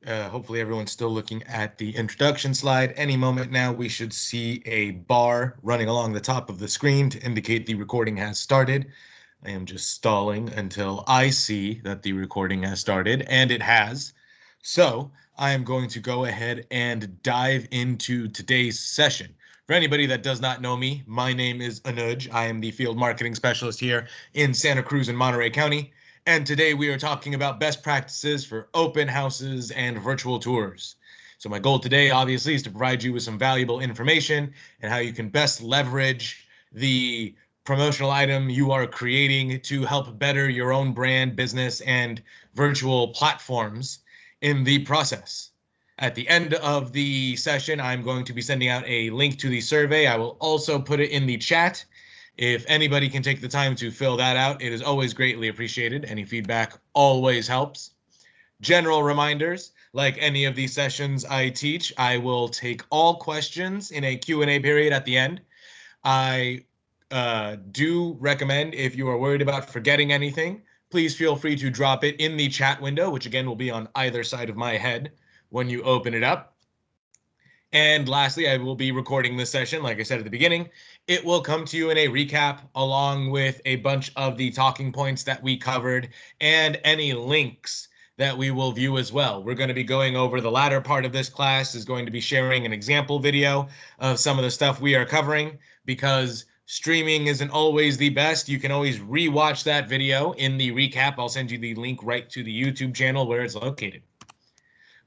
Hopefully everyone's still looking at the introduction slide. Any moment now, we should see a bar running along the top of the screen to indicate the recording has started. I am just stalling until I see that the recording has started, and it has. So I am going to go ahead and dive into today's session. For anybody that does not know me, my name is Anuj. I am the field marketing specialist here in Santa Cruz and Monterey County. And today we are talking about best practices for open houses and virtual tours. So my goal today, obviously, is to provide you with some valuable information and how you can best leverage the promotional item you are creating to help better your own brand, business, and virtual platforms in the process. At the end of the session, I'm going to be sending out a link to the survey. I will also put it in the chat. If anybody can take the time to fill that out, it is always greatly appreciated. Any feedback always helps. General reminders, like any of these sessions I teach, I will take all questions in a Q&A period at the end. I do recommend, if you are worried about forgetting anything, please feel free to drop it in the chat window, which again will be on either side of my head when you open it up. And lastly, I will be recording this session, like I said at the beginning. It will come to you in a recap along with a bunch of the talking points that we covered and any links that we will view as well. We're going to be going over the latter part of this class is going to be sharing an example video of some of the stuff we are covering because streaming isn't always the best. You can always rewatch that video in the recap. I'll send you the link right to the YouTube channel where it's located.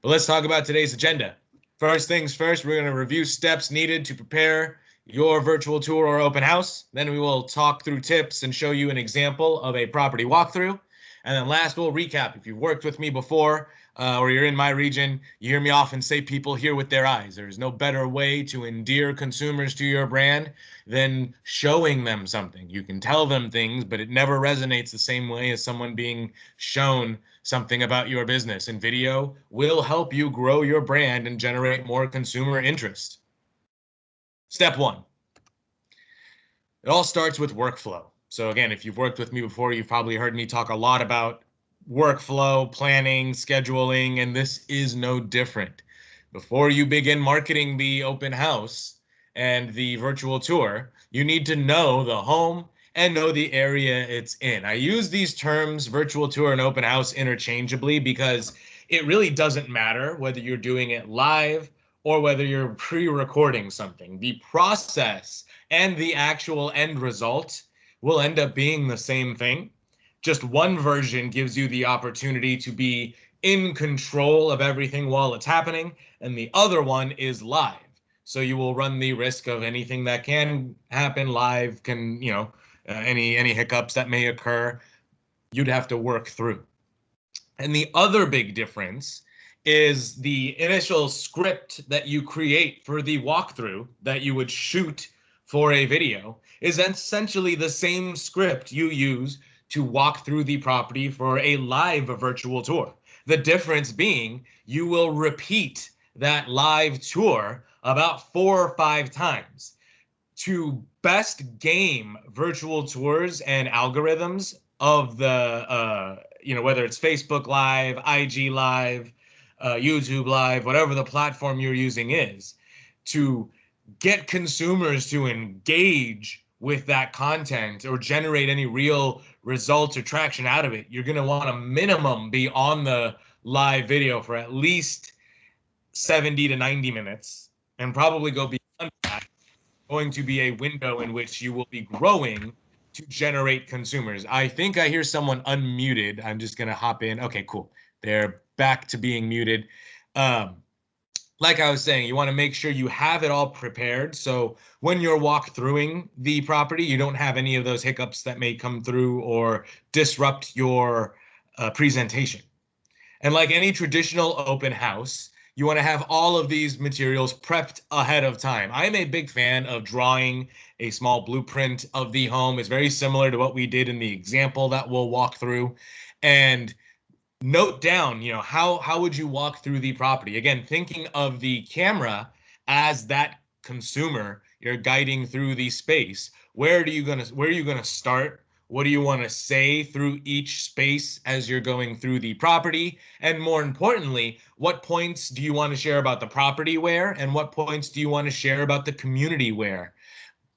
But let's talk about today's agenda. First things first, we're going to review steps needed to prepare your virtual tour or open house. Then we will talk through tips and show you an example of a property walkthrough. And then last, we'll recap. If you've worked with me before or you're in my region, you hear me often say people hear with their eyes. There's no better way to endear consumers to your brand than showing them something. You can tell them things, but it never resonates the same way as someone being shown something about your business. And video will help you grow your brand and generate more consumer interest. Step one. It all starts with workflow. So again, if you've worked with me before, you've probably heard me talk a lot about workflow, planning, scheduling, and this is no different. Before you begin marketing the open house and the virtual tour, you need to know the home and know the area it's in. I use these terms, virtual tour and open house, interchangeably because it really doesn't matter whether you're doing it live or whether you're pre-recording something. The process and the actual end result will end up being the same thing. Just one version gives you the opportunity to be in control of everything while it's happening, and the other one is live. So you will run the risk of anything that can happen live, any hiccups that may occur, you'd have to work through. And the other big difference is the initial script that you create for the walkthrough that you would shoot for a video is essentially the same script you use to walk through the property for a live virtual tour. The difference being you will repeat that live tour about 4 or 5 times. To best game virtual tours and algorithms of the, whether it's Facebook Live, IG Live, YouTube Live, whatever the platform you're using is, to get consumers to engage with that content or generate any real results or traction out of it, you're going to want a minimum be on the live video for at least 70 to 90 minutes and probably go beyond that. Going to be a window in which you will be growing to generate consumers. I think I hear someone unmuted. I'm just going to hop in. Okay, cool. They're back to being muted. Like I was saying, you want to make sure you have it all prepared. So when you're walkthroughing the property, you don't have any of those hiccups that may come through or disrupt your presentation. And like any traditional open house, you want to have all of these materials prepped ahead of time. I'm a big fan of drawing a small blueprint of the home. It's very similar to what we did in the example that we'll walk through. And note down, how would you walk through the property? Again, thinking of the camera as that consumer you're guiding through the space. Where are you gonna start? What do you want to say through each space as you're going through the property? And more importantly, what points do you want to share about the property where, and what points do you want to share about the community where?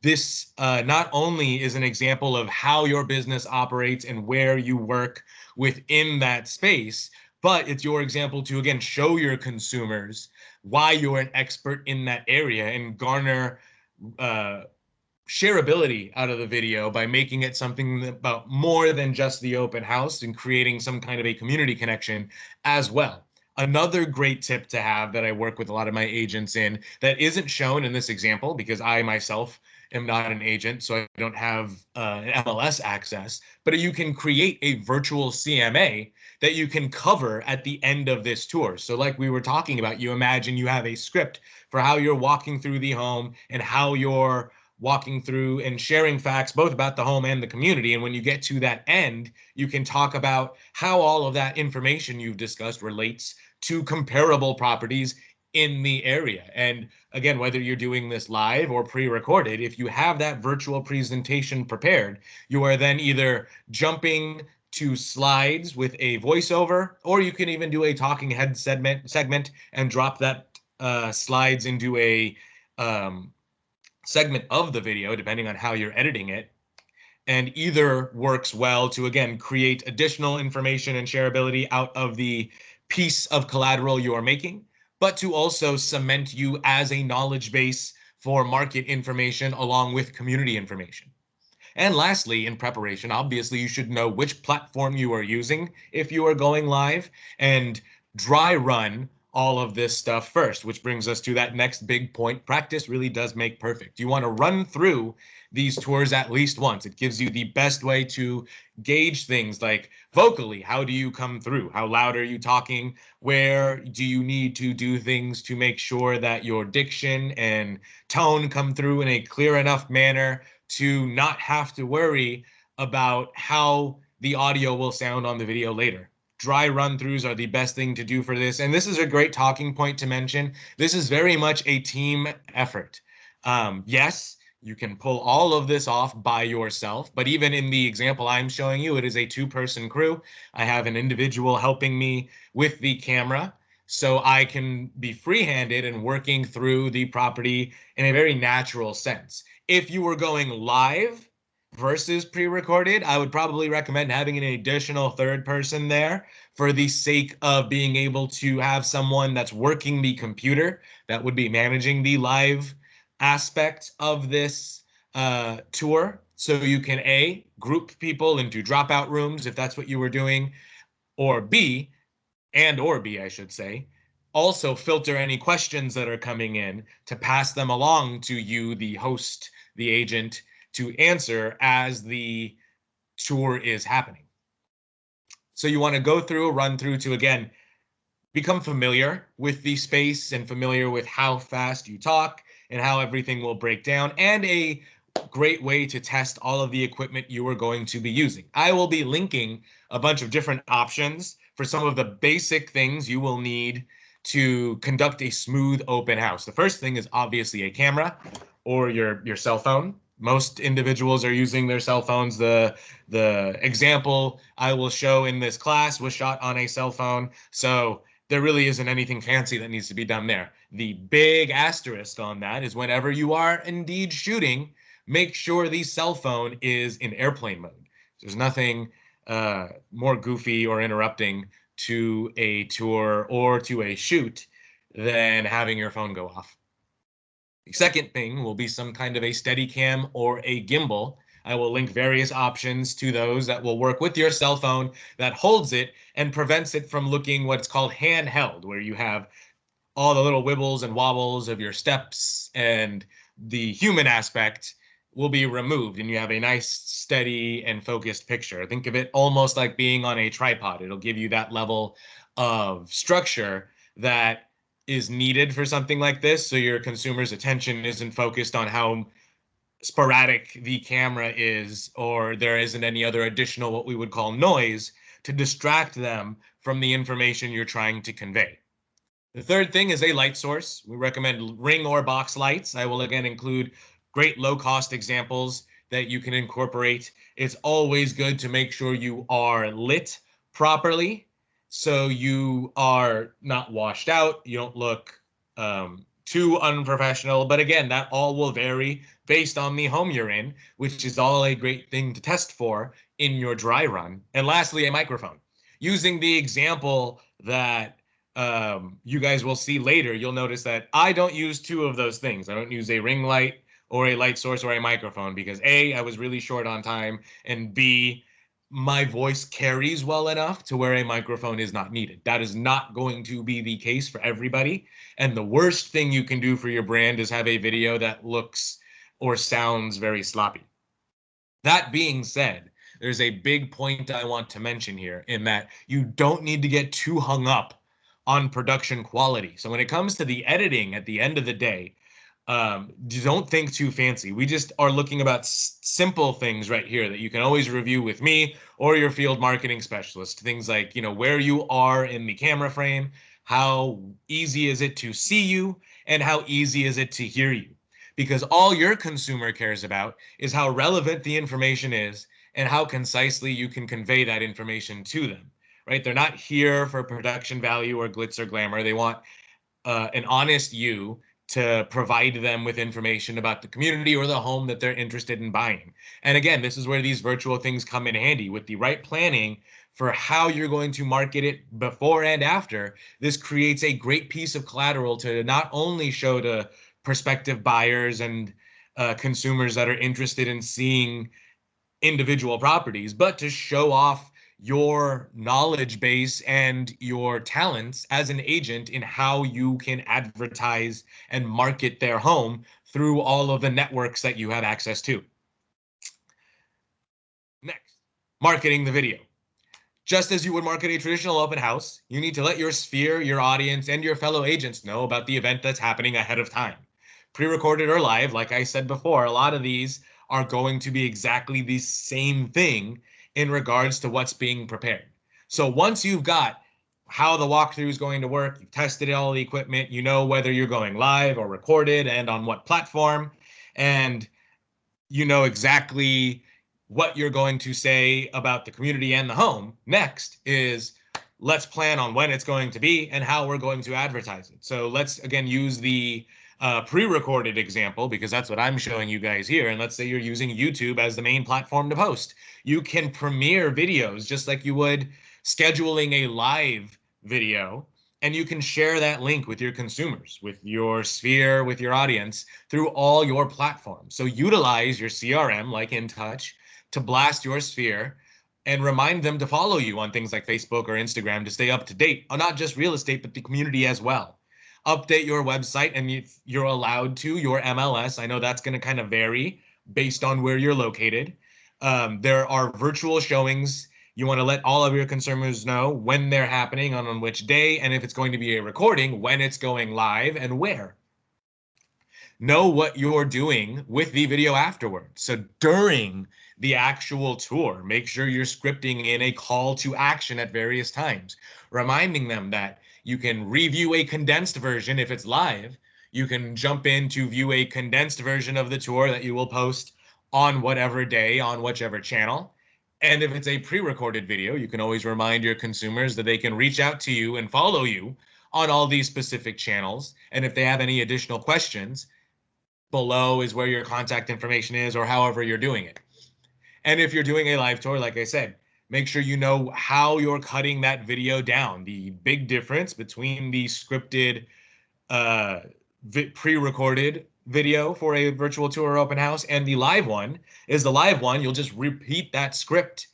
This not only is an example of how your business operates and where you work within that space, but it's your example to, again, show your consumers why you're an expert in that area and garner uh, shareability out of the video by making it something about more than just the open house and creating some kind of a community connection as well. Another great tip to have that I work with a lot of my agents in that isn't shown in this example because I myself am not an agent, so I don't have MLS access, but you can create a virtual CMA that you can cover at the end of this tour. So like we were talking about, you imagine you have a script for how you're walking through the home and how you're walking through and sharing facts both about the home and the community. And when you get to that end, you can talk about how all of that information you've discussed relates to comparable properties in the area. And again, whether you're doing this live or pre-recorded, if you have that virtual presentation prepared, you are then either jumping to slides with a voiceover, or you can even do a talking head segment and drop that slides into a segment of the video, depending on how you're editing it. And either works well to, again, create additional information and shareability out of the piece of collateral you are making, but to also cement you as a knowledge base for market information along with community information. And lastly, in preparation, obviously you should know which platform you are using if you are going live, and dry run all of this stuff first, which brings us to that next big point. Practice really does make perfect. You want to run through these tours at least once. It gives you the best way to gauge things like vocally. How do you come through? How loud are you talking? Where do you need to do things to make sure that your diction and tone come through in a clear enough manner to not have to worry about how the audio will sound on the video later? Dry run-throughs are the best thing to do for this. And this is a great talking point to mention. This is very much a team effort. Yes, you can pull all of this off by yourself, but even in the example I'm showing you, it is a two-person crew. I have an individual helping me with the camera, so I can be free-handed and working through the property in a very natural sense. If you were going live versus pre-recorded, I would probably recommend having an additional third person there for the sake of being able to have someone that's working the computer that would be managing the live aspect of this tour. So you can A, group people into dropout rooms if that's what you were doing, or B, I should say, also filter any questions that are coming in to pass them along to you, the host, the agent, to answer as the tour is happening. So you want to go through a run through to, again, become familiar with the space and familiar with how fast you talk and how everything will break down, and a great way to test all of the equipment you are going to be using. I will be linking a bunch of different options for some of the basic things you will need to conduct a smooth open house. The first thing is obviously a camera or your cell phone. Most individuals are using their cell phones. The example I will show in this class was shot on a cell phone, so there really isn't anything fancy that needs to be done there. The big asterisk on that is whenever you are indeed shooting, make sure the cell phone is in airplane mode. There's nothing more goofy or interrupting to a tour or to a shoot than having your phone go off. The second thing will be some kind of a Steadicam or a gimbal. I will link various options to those that will work with your cell phone that holds it and prevents it from looking what's called handheld, where you have all the little wibbles and wobbles of your steps, and the human aspect will be removed and you have a nice, steady, and focused picture. Think of it almost like being on a tripod. It'll give you that level of structure that is needed for something like this, so your consumer's attention isn't focused on how sporadic the camera is, or there isn't any other additional what we would call noise to distract them from the information you're trying to convey. The third thing is a light source. We recommend ring or box lights. I will again include great low-cost examples that you can incorporate. It's always good to make sure you are lit properly so you are not washed out. You don't look too unprofessional. But again, that all will vary based on the home you're in, which is all a great thing to test for in your dry run. And lastly, a microphone. Using the example that you guys will see later, you'll notice that I don't use two of those things. I don't use a ring light or a light source or a microphone because A, I was really short on time, and B, my voice carries well enough to where a microphone is not needed. That is not going to be the case for everybody. And the worst thing you can do for your brand is have a video that looks or sounds very sloppy. That being said, there's a big point I want to mention here in that you don't need to get too hung up on production quality. So when it comes to the editing at the end of the day, don't think too fancy. We just are looking about simple things right here that you can always review with me or your field marketing specialist. Things like, where you are in the camera frame, how easy is it to see you, and how easy is it to hear you? Because all your consumer cares about is how relevant the information is and how concisely you can convey that information to them, right? They're not here for production value or glitz or glamour. They want an honest you to provide them with information about the community or the home that they're interested in buying. And again, this is where these virtual things come in handy. With the right planning for how you're going to market it before and after, this creates a great piece of collateral to not only show to prospective buyers and consumers that are interested in seeing individual properties, but to show off your knowledge base and your talents as an agent in how you can advertise and market their home through all of the networks that you have access to. Next, marketing the video. Just as you would market a traditional open house, you need to let your sphere, your audience, and your fellow agents know about the event that's happening ahead of time. Pre-recorded or live, like I said before, a lot of these are going to be exactly the same thing in regards to what's being prepared. So once you've got how the walkthrough is going to work, you've tested all the equipment, you know whether you're going live or recorded and on what platform, and you know exactly what you're going to say about the community and the home. Next is let's plan on when it's going to be and how we're going to advertise it. So let's again use the pre-recorded example because that's what I'm showing you guys here. And let's say you're using YouTube as the main platform to post. You can premiere videos just like you would scheduling a live video, and you can share that link with your consumers, with your sphere, with your audience through all your platforms. So utilize your CRM like InTouch to blast your sphere and remind them to follow you on things like Facebook or Instagram to stay up to date on not just real estate, but the community as well. Update your website, and if you're allowed to, your MLS. I know that's going to kind of vary based on where you're located. There are virtual showings. You want to let all of your consumers know when they're happening, on which day, and if it's going to be a recording, when it's going live and where. Know what you're doing with the video afterwards. So during the actual tour, make sure you're scripting in a call to action at various times, reminding them that you can review a condensed version if it's live. You can jump in to view a condensed version of the tour that you will post on whatever day, on whichever channel. And if it's a pre-recorded video, you can always remind your consumers that they can reach out to you and follow you on all these specific channels. And if they have any additional questions, below is where your contact information is, or however you're doing it. And if you're doing a live tour, like I said, make sure you know how you're cutting that video down. The big difference between the scripted pre-recorded video for a virtual tour or open house and the live one is the live one, you'll just repeat that script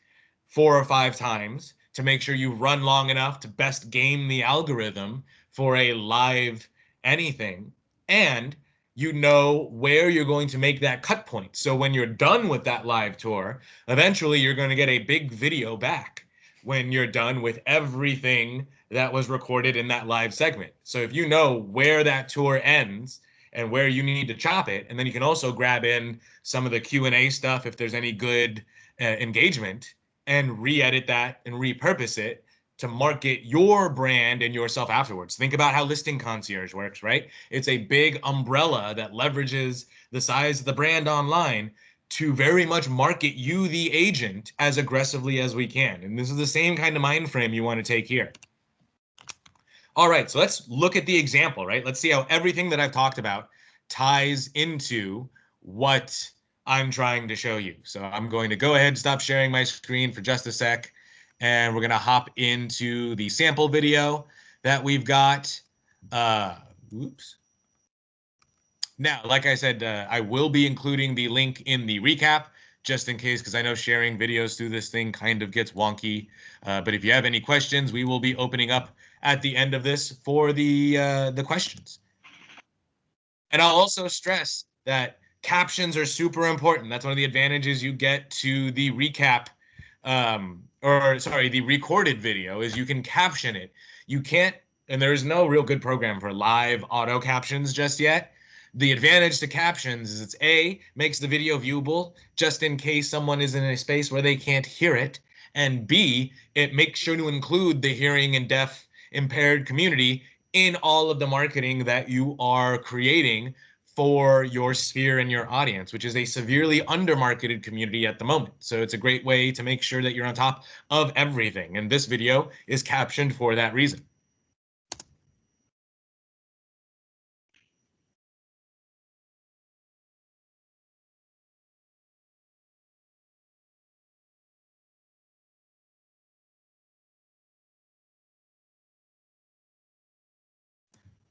4 or 5 times to make sure you run long enough to best game the algorithm for a live anything. And you know where you're going to make that cut point. So when you're done with that live tour, eventually you're going to get a big video back when you're done with everything that was recorded in that live segment. So if you know where that tour ends and where you need to chop it, and then you can also grab in some of the Q&A stuff if there's any good engagement, and re-edit that and repurpose it to market your brand and yourself afterwards. Think about how Listing Concierge works, right? It's a big umbrella that leverages the size of the brand online to very much market you, the agent, as aggressively as we can. And this is the same kind of mind frame you want to take here. All right, so let's look at the example, right? Let's see how everything that I've talked about ties into what I'm trying to show you. So I'm going to go ahead and stop sharing my screen for just a sec, and we're going to hop into the sample video that we've got. Oops. Now, like I said, I will be including the link in the recap, just in case, because I know sharing videos through this thing kind of gets wonky. But if you have any questions, we will be opening up at the end of this for the questions. And I'll also stress that captions are super important. That's one of the advantages you get to the recap, the recorded video, is you can caption it. You can't, and there's no real good program for live auto captions just yet. The advantage to captions is it's A, makes the video viewable just in case someone is in a space where they can't hear it, and B, it makes sure to include the hearing and deaf impaired community in all of the marketing that you are creating for your sphere and your audience, which is a severely undermarketed community at the moment. So it's a great way to make sure that you're on top of everything. And this video is captioned for that reason.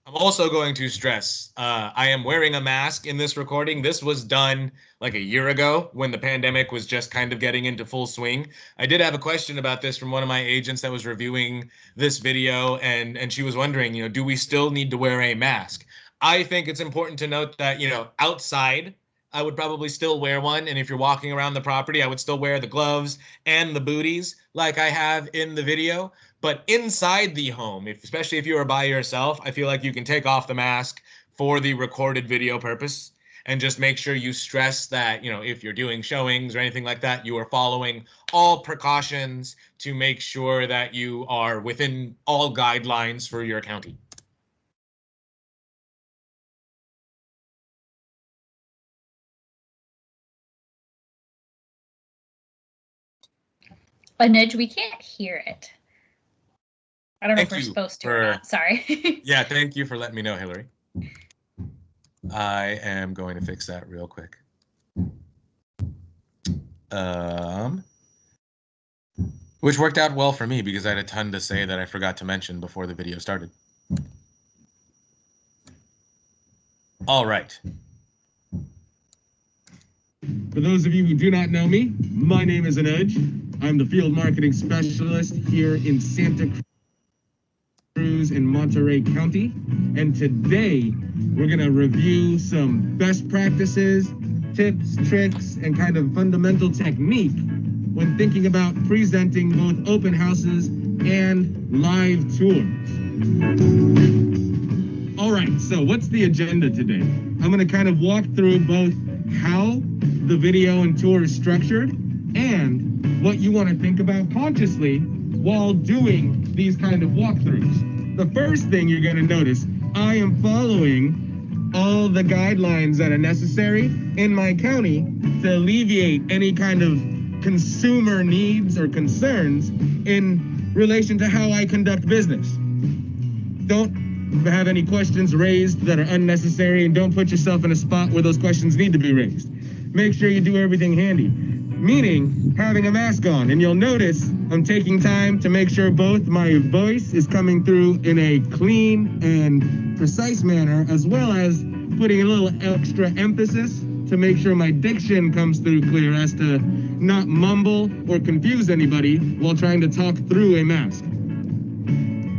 I'm also going to stress, I am wearing a mask in this recording. This was done like a year ago when the pandemic was just kind of getting into full swing. I did have a question about this from one of my agents that was reviewing this video, and she was wondering, do we still need to wear a mask? I think it's important to note that, outside, I would probably still wear one. And if you're walking around the property, I would still wear the gloves and the booties like I have in the video. But inside the home, especially if you are by yourself, I feel like you can take off the mask for the recorded video purpose, and just make sure you stress that, if you're doing showings or anything like that, you are following all precautions to make sure that you are within all guidelines for your county. Anuj, we can't hear it. I don't know if we're supposed to or not. Sorry. Yeah, thank you for letting me know, Hillary. I am going to fix that real quick. Which worked out well for me because I had a ton to say that I forgot to mention before the video started. All right. For those of you who do not know me, my name is Anuj. I'm the field marketing specialist here in Santa Cruz in Monterey County. And today we're going to review some best practices, tips, tricks, and kind of fundamental technique when thinking about presenting both open houses and live tours. All right, so what's the agenda today? I'm going to kind of walk through both how the video and tour is structured and what you want to think about consciously while doing these kind of walkthroughs. The first thing you're going to notice, I am following all the guidelines that are necessary in my county to alleviate any kind of consumer needs or concerns in relation to how I conduct business. Don't have any questions raised that are unnecessary, and don't put yourself in a spot where those questions need to be raised. Make sure you do everything handy, meaning having a mask on. And you'll notice I'm taking time to make sure both my voice is coming through in a clean and precise manner, as well as putting a little extra emphasis to make sure my diction comes through clear, as to not mumble or confuse anybody while trying to talk through a mask.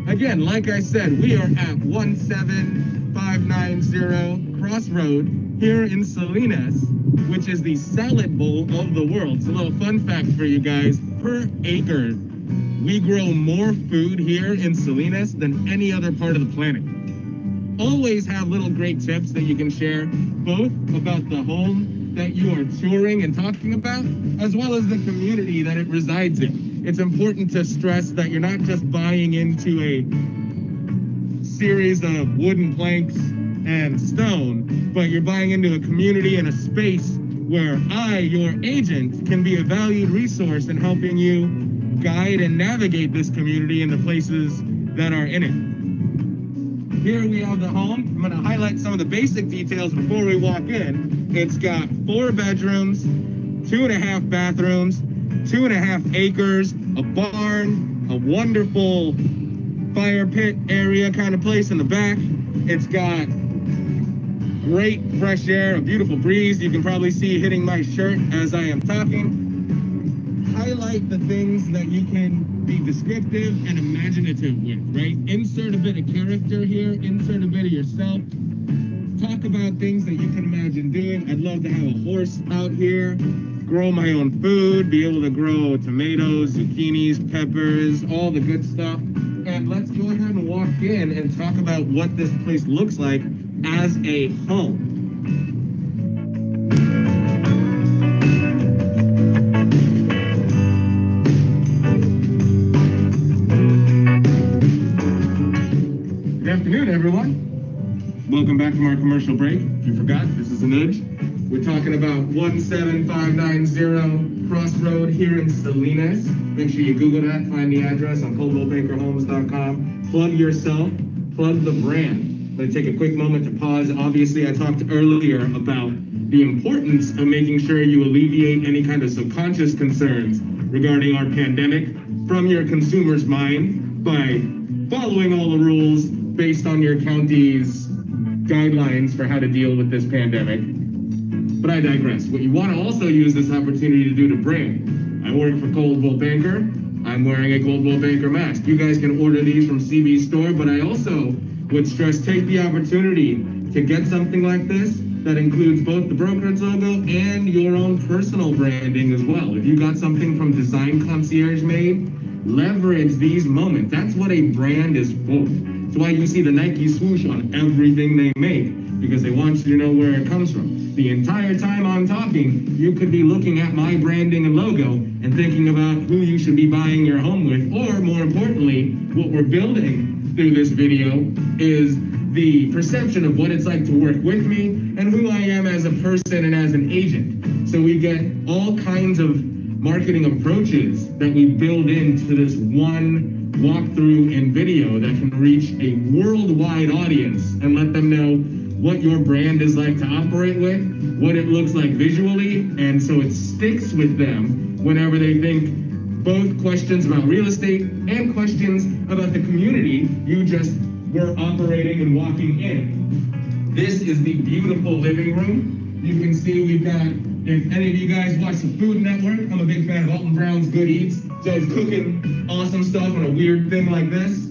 Again, like I said, we are at 17590 Crossroad here in Salinas, which is the salad bowl of the world. It's a little fun fact for you guys. Per acre, we grow more food here in Salinas than any other part of the planet. Always have little great tips that you can share, both about the home that you are touring and talking about, as well as the community that it resides in. It's important to stress that you're not just buying into a series of wooden planks and stone, but you're buying into a community and a space where I, your agent, can be a valued resource in helping you guide and navigate this community and the places that are in it. Here we have the home. I'm going to highlight some of the basic details before we walk in. It's got 4 bedrooms, 2.5 bathrooms, 2.5 acres, a barn, a wonderful fire pit area kind of place in the back. It's got great fresh air, a beautiful breeze. You can probably see hitting my shirt as I am talking. Highlight the things that you can be descriptive and imaginative with, right? Insert a bit of character here, insert a bit of yourself. Talk about things that you can imagine doing. I'd love to have a horse out here, grow my own food, be able to grow tomatoes, zucchinis, peppers, all the good stuff. And let's go ahead and walk in and talk about what this place looks like as a home. Good afternoon, everyone. Welcome back from our commercial break. If you forgot, this is Anuj. We're talking about 17590 Crossroad here in Salinas. Make sure you Google that, find the address on coldwellbankerhomes.com. Plug yourself, plug the brand. I'm going to take a quick moment to pause. Obviously, I talked earlier about the importance of making sure you alleviate any kind of subconscious concerns regarding our pandemic from your consumer's mind by following all the rules based on your county's guidelines for how to deal with this pandemic. But I digress. What you want to also use this opportunity to do to brand. I work for Coldwell Banker. I'm wearing a Coldwell Banker mask. You guys can order these from CB Store, but I also would stress take the opportunity to get something like this that includes both the brokerage logo and your own personal branding as well. If you got something from Design Concierge made, leverage these moments. That's what a brand is for. That's why you see the Nike swoosh on everything they make, because they want you to know where it comes from. The entire time I'm talking, you could be looking at my branding and logo and thinking about who you should be buying your home with, or more importantly, what we're building through this video is the perception of what it's like to work with me and who I am as a person and as an agent. So we get all kinds of marketing approaches that we build into this one walkthrough and video that can reach a worldwide audience and let them know what your brand is like to operate with, what it looks like visually, and so it sticks with them whenever they think both questions about real estate and questions about the community you just were operating and walking in. This is the beautiful living room. You can see we've got, if any of you guys watch the Food Network, I'm a big fan of Alton Brown's Good Eats. So it's cooking awesome stuff on a weird thing like this.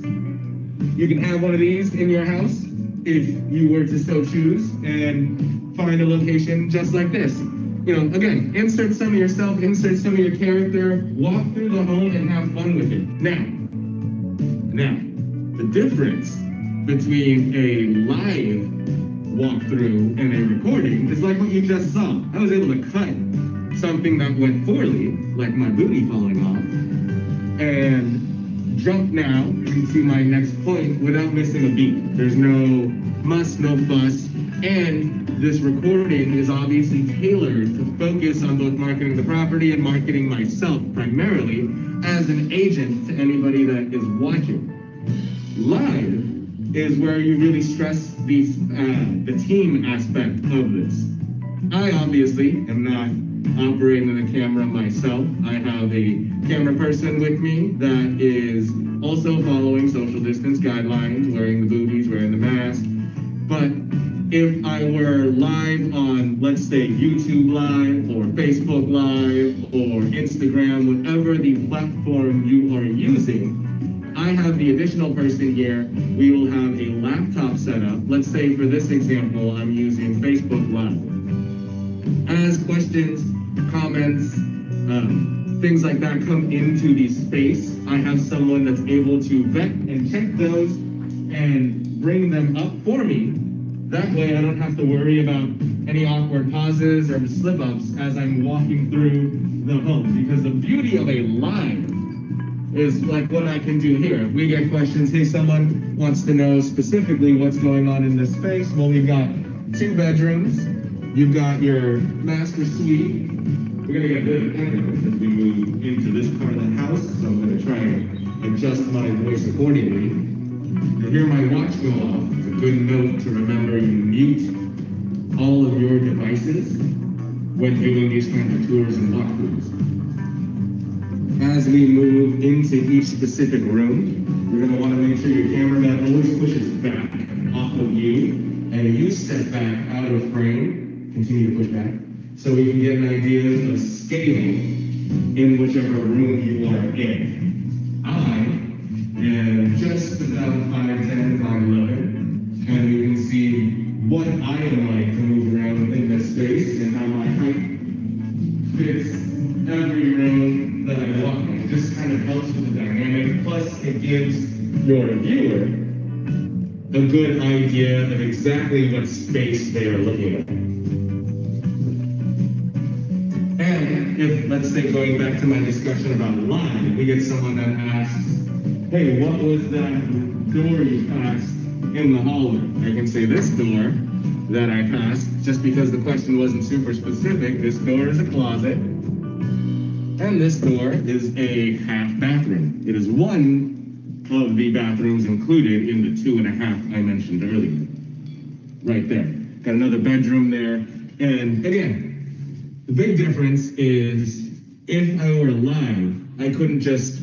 You can have one of these in your house if you were to so choose and find a location just like this. You know, again, insert some of yourself, insert some of your character, walk through the home and have fun with it. Now, the difference between a live walkthrough and a recording is like what you just saw. I was able to cut something that went poorly, like my booty falling off, and jump now, you can see my next point without missing a beat. There's no muss, no fuss, and this recording is obviously tailored to focus on both marketing the property and marketing myself primarily as an agent to anybody that is watching. Live is where you really stress the team aspect of this. I obviously am not operating the camera myself. I have a camera person with me that is also following social distance guidelines, wearing the booties, wearing the mask. But if I were live on, let's say, YouTube Live or Facebook Live or Instagram, whatever the platform you are using, I have the additional person here. We will have a laptop set up. Let's say for this example, I'm using Facebook Live. As questions, comments, things like that come into the space, I have someone that's able to vet and check those and bring them up for me. That way I don't have to worry about any awkward pauses or slip-ups as I'm walking through the home. Because the beauty of a live is like what I can do here. If we get questions, hey, someone wants to know specifically what's going on in this space. Well, we've got 2 bedrooms, you've got your master suite. We're gonna get a bit of echo as we move into this part of the house, so I'm gonna try and adjust my voice accordingly. You'll hear my watch go off. It's a good note to remember you mute all of your devices when doing these kinds of tours and walkthroughs. As we move into each specific room, you're going to want to make sure your cameraman always pushes back off of you, and you step back out of frame, continue to push back, so we can get an idea of scaling in whichever room you are in. I am just about 5'10", 5'11", and you can see what I am like to move around in this space and how my height fits every room that I walk in. It just kind of helps with the dynamic. Plus, it gives your viewer a good idea of exactly what space they are looking at. And if, let's say, going back to my discussion about live, we get someone that asks, hey, what was that door you passed in the hallway? I can say this door that I passed, just because the question wasn't super specific. This door is a closet, and this door is a half bathroom. It is one of the bathrooms included in the 2.5 I mentioned earlier. Right there. Got another bedroom there. And again, the big difference is if I were live, I couldn't just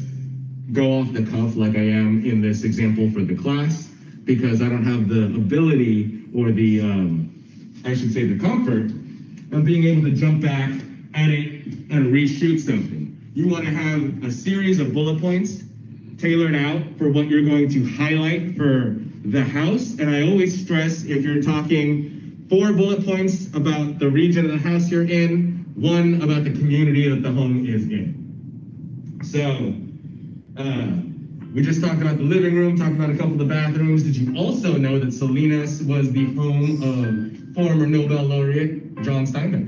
go off the cuff like I am in this example for the class, because I don't have the ability or the, I should say the comfort of being able to jump back, edit, and reshoot something. You want to have a series of bullet points tailored out for what you're going to highlight for the house. And I always stress, if you're talking 4 bullet points about the region of the house you're in, 1 about the community that the home is in. So, we just talked about the living room, talked about a couple of the bathrooms. Did you also know that Salinas was the home of former Nobel laureate John Steinbeck?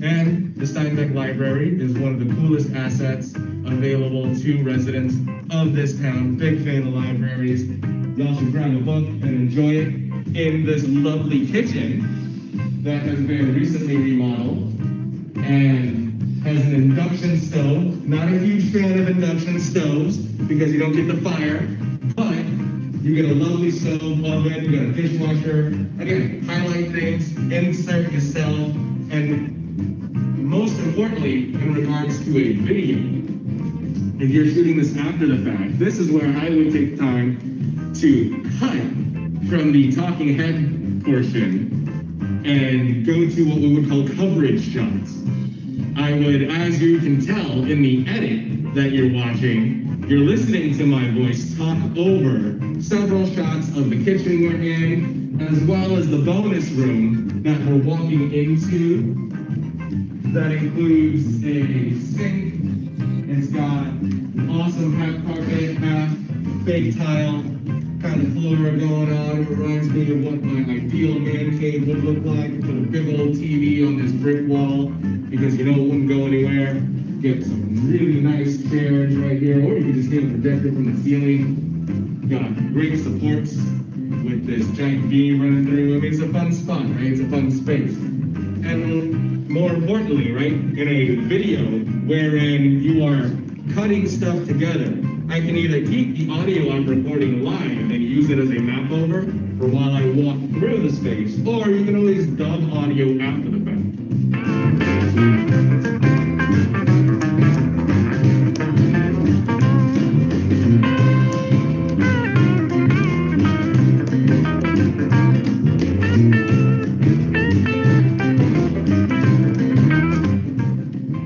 And the Steinbeck Library is one of the coolest assets available to residents of this town. Big fan of libraries. Y'all should grab a book and enjoy it in this lovely kitchen that has been recently remodeled and has an induction stove. Not a huge fan of induction stoves because you don't get the fire, but you get a lovely stove oven, you got a dishwasher. Again, highlight things, insert yourself, and most importantly, in regards to a video, if you're shooting this after the fact, this is where I would take time to cut from the talking head portion and go to what we would call coverage shots. I would, as you can tell in the edit that you're watching, you're listening to my voice talk over several shots of the kitchen we're in, as well as the bonus room that we're walking into. That includes a sink. It's got an awesome half carpet, half fake tile kind of floor going on. It reminds me of what my ideal man cave would look like. Put a big old TV on this brick wall because you know it wouldn't go anywhere. Get some really nice chairs right here, or you can just get a projector from the ceiling. Got great supports with this giant beam running through. I mean, it's a fun spot, right? It's a fun space. And more importantly, right, in a video wherein you are cutting stuff together, I can either keep the audio I'm recording live and use it as a map over for while I walk through the space, or you can always dub audio after the fact.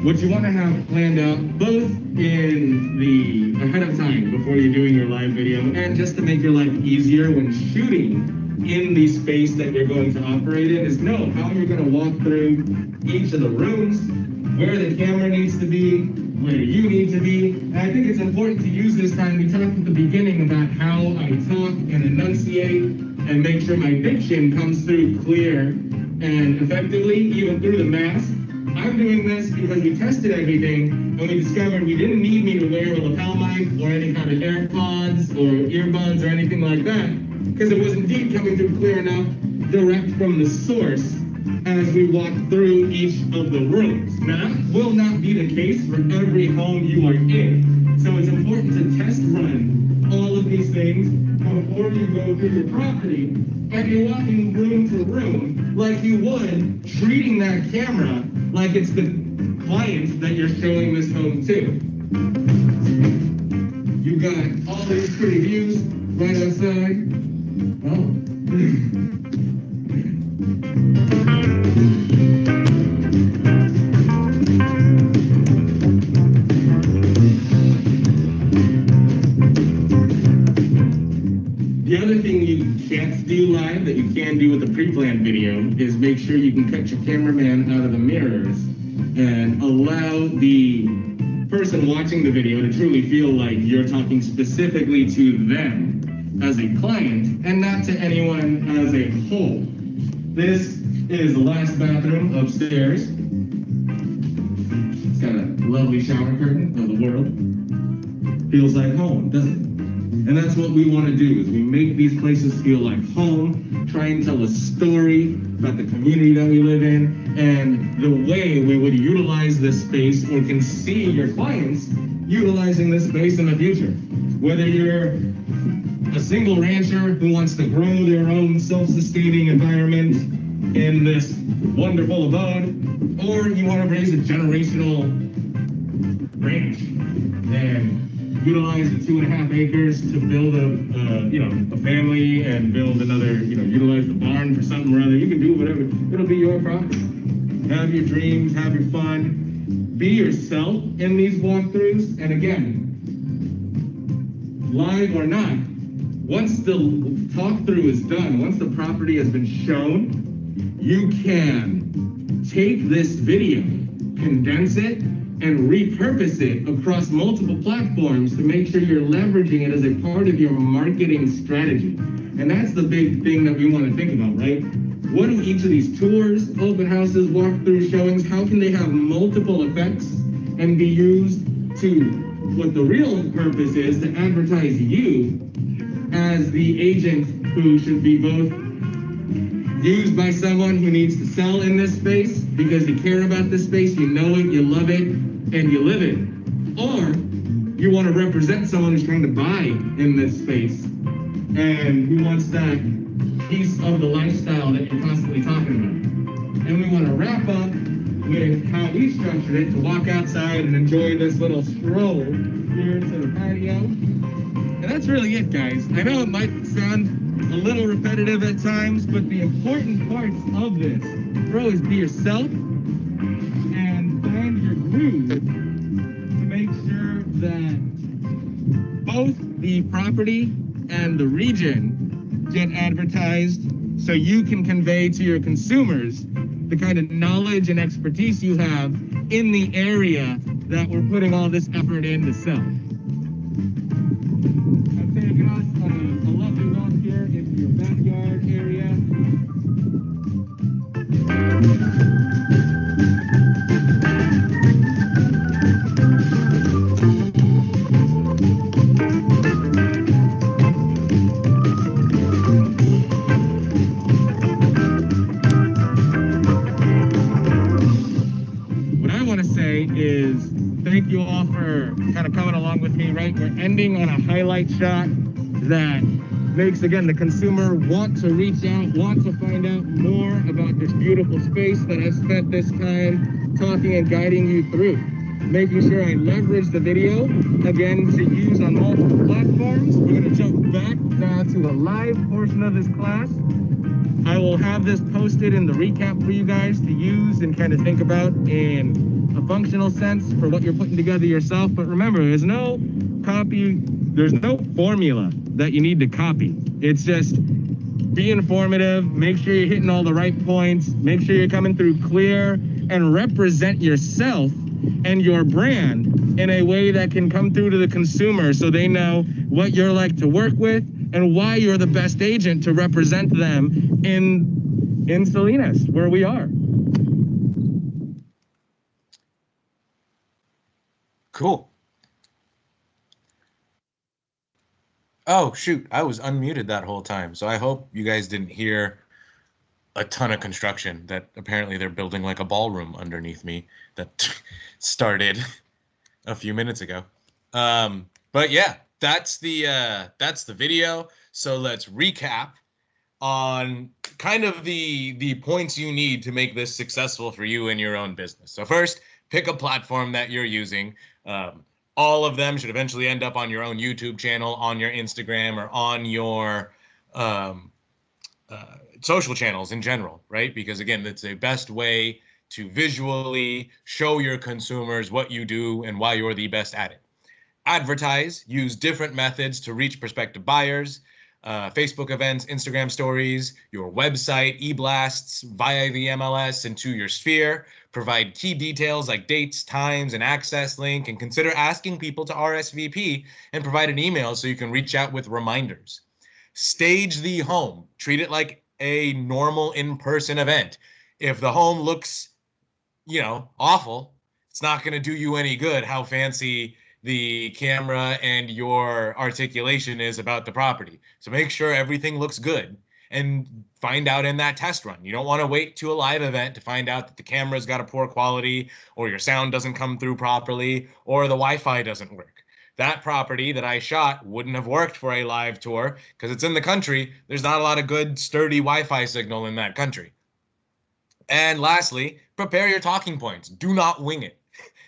What you want to have planned out, both in the ahead of time before you're doing your live video, and just to make your life easier when shooting in the space that you're going to operate in, is know how you're going to walk through each of the rooms, where the camera needs to be, where you need to be. And I think it's important to use this time. We talked at the beginning about how I talk and enunciate and make sure my diction comes through clear and effectively, even through the mask. I'm doing this because we tested everything and we discovered we didn't need me to wear a lapel mic or any kind of AirPods or earbuds or anything like that, because it was indeed coming through clear enough direct from the source as we walk through each of the rooms. Now, that will not be the case for every home you are in. So it's important to test run all of these things before you go through your property, and you're walking room to room like you would, treating that camera like it's the client that you're showing this home to. You've got all these pretty views right outside. Oh. The other thing you can't do live that you can do with a pre-planned video is make sure you can cut your cameraman out of the mirrors and allow the person watching the video to truly feel like you're talking specifically to them as a client and not to anyone as a whole. This is the last bathroom upstairs. It's got a lovely shower curtain of the world. Feels like home, doesn't it? And that's what we want to do, is we make these places feel like home, try and tell a story about the community that we live in, and the way we would utilize this space or can see your clients utilizing this space in the future. Whether you're a single rancher who wants to grow their own self-sustaining environment in this wonderful abode, or you want to raise a generational ranch and utilize the 2.5 acres to build a family and build another, utilize the barn for something or other. You can do whatever. It'll be your property. Have your dreams, have your fun. Be yourself in these walkthroughs. And again, live or not, once the talk-through is done, once the property has been shown, you can take this video, condense it, and repurpose it across multiple platforms to make sure you're leveraging it as a part of your marketing strategy. And that's the big thing that we want to think about, right? What do each of these tours, open houses, walkthrough showings, how can they have multiple effects and be used to what the real purpose is, to advertise you as the agent who should be both used by someone who needs to sell in this space because you care about this space, you know it, you love it, and you live it. Or you want to represent someone who's trying to buy in this space and who wants that piece of the lifestyle that you're constantly talking about. And we want to wrap up with how we structured it to walk outside and enjoy this little stroll here to the patio. And that's really it, guys. I know it might sound a little repetitive at times, but the important parts of this, is be yourself and find your groove to make sure that both the property and the region get advertised so you can convey to your consumers the kind of knowledge and expertise you have in the area that we're putting all this effort in to sell. I'm taking us a lovely walk here into your backyard area. What I want to say is thank you all for kind of coming along with me, right? We're ending on a highlight shot that makes, again, the consumer want to reach out, want to find out more about this beautiful space that I've spent this time talking and guiding you through. Making sure I leverage the video, again, to use on multiple platforms. We're going to jump back now to the live portion of this class. I will have this posted in the recap for you guys to use and kind of think about in a functional sense for what you're putting together yourself. But remember, there's no formula that you need to copy. It's just be informative, make sure you're hitting all the right points, make sure you're coming through clear, and represent yourself and your brand in a way that can come through to the consumer so they know what you're like to work with and why you're the best agent to represent them in Salinas, where we are. Cool. Oh, shoot. I was unmuted that whole time. So I hope you guys didn't hear a ton of construction that apparently they're building like a ballroom underneath me that started a few minutes ago. But yeah, that's the video. So let's recap on kind of the points you need to make this successful for you in your own business. So first, pick a platform that you're using. All of them should eventually end up on your own YouTube channel, on your Instagram, or on your social channels in general, right? Because again, that's the best way to visually show your consumers what you do and why you're the best at it. Advertise, use different methods to reach prospective buyers. Facebook events, Instagram stories, your website, e-blasts via the MLS into your sphere. Provide key details like dates, times, and access link, and consider asking people to RSVP and provide an email so you can reach out with reminders. Stage the home. Treat it like a normal in-person event. If the home looks, awful, it's not going to do you any good how fancy the camera and your articulation is about the property. So make sure everything looks good and find out in that test run. You don't want to wait to a live event to find out that the camera's got a poor quality or your sound doesn't come through properly or the Wi-Fi doesn't work. That property that I shot wouldn't have worked for a live tour because it's in the country. There's not a lot of good, sturdy Wi-Fi signal in that country. And lastly, prepare your talking points. Do not wing it.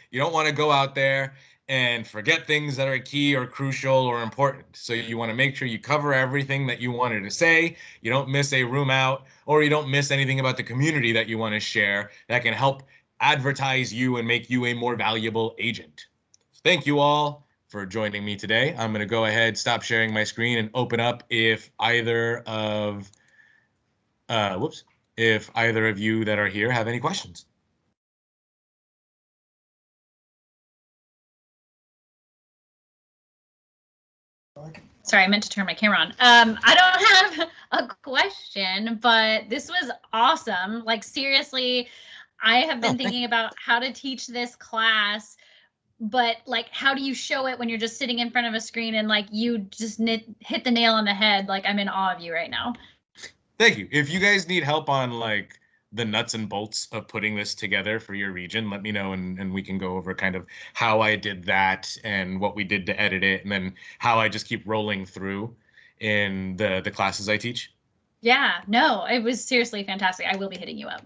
You don't want to go out there and forget things that are key or crucial or important. So you want to make sure you cover everything that you wanted to say. You don't miss a room out, or you don't miss anything about the community that you want to share that can help advertise you and make you a more valuable agent. Thank you all for joining me today. I'm going to go ahead, stop sharing my screen, and open up if either of you that are here have any questions. Sorry, I meant to turn my camera on. I don't have a question, but this was awesome. Like, seriously, I have been thinking about how to teach this class, but like, how do you show it when you're just sitting in front of a screen and like you just hit the nail on the head? Like, I'm in awe of you right now. Thank you. If you guys need help on like the nuts and bolts of putting this together for your region, let me know and we can go over kind of how I did that and what we did to edit it, and then how I just keep rolling through in the classes I teach. Yeah, no, it was seriously fantastic. I will be hitting you up.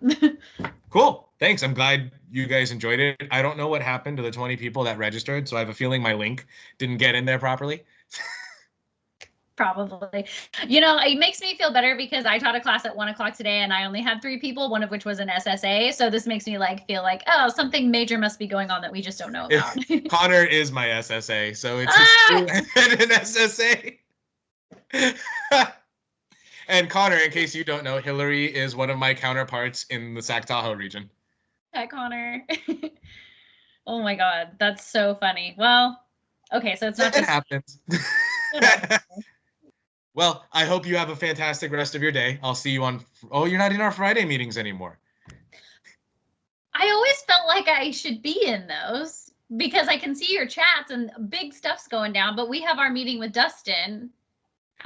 Cool. Thanks. I'm glad you guys enjoyed it. I don't know what happened to the 20 people that registered, so I have a feeling my link didn't get in there properly. Probably. It makes me feel better because I taught a class at 1 o'clock today and I only had 3 people, one of which was an SSA. So this makes me feel like, oh, something major must be going on that we just don't know about. Connor is my SSA, so it's an SSA. And Connor, in case you don't know, Hillary is one of my counterparts in the Sac Tahoe region. Hi, Connor. Oh my God, that's so funny. Well, okay, so it's not just... It happens. Well, I hope you have a fantastic rest of your day. I'll see you on... Oh, you're not in our Friday meetings anymore. I always felt like I should be in those because I can see your chats and big stuff's going down, but we have our meeting with Dustin.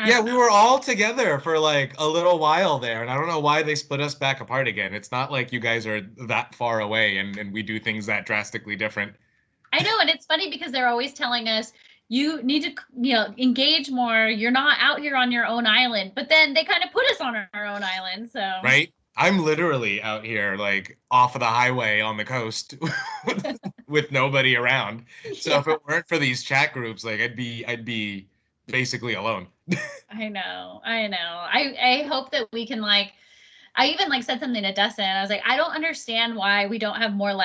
Yeah, we were all together for like a little while there, and I don't know why they split us back apart again. It's not like you guys are that far away and we do things that drastically different. I know, and it's funny because they're always telling us, you need to, engage more. You're not out here on your own island. But then they kind of put us on our own island. So right. I'm literally out here like off of the highway on the coast with nobody around. So yeah. If it weren't for these chat groups, like I'd be basically alone. I know. I hope that we can I even said something to Dustin. I was like, I don't understand why we don't have more